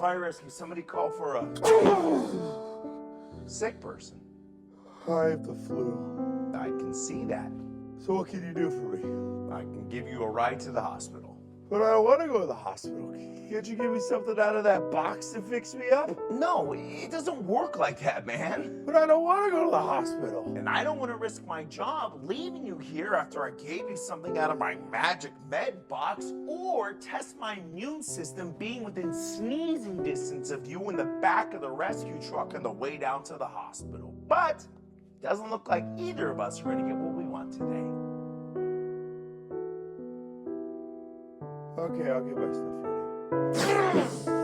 fire rescue. Somebody call for a sick person. I have the flu. I can see that. So what can you do for me? I can give you a ride to the hospital. But I don't want to go to the hospital. Can't you give me something out of that box to fix me up? No, it doesn't work like that, man. But I don't want to go to the hospital. And I don't want to risk my job leaving you here after I gave you something out of my magic med box, or test my immune system being within sneezing distance of you in the back of the rescue truck on the way down to the hospital. But it doesn't look like either of us are going to get what we want today. Okay, I'll get my stuff ready.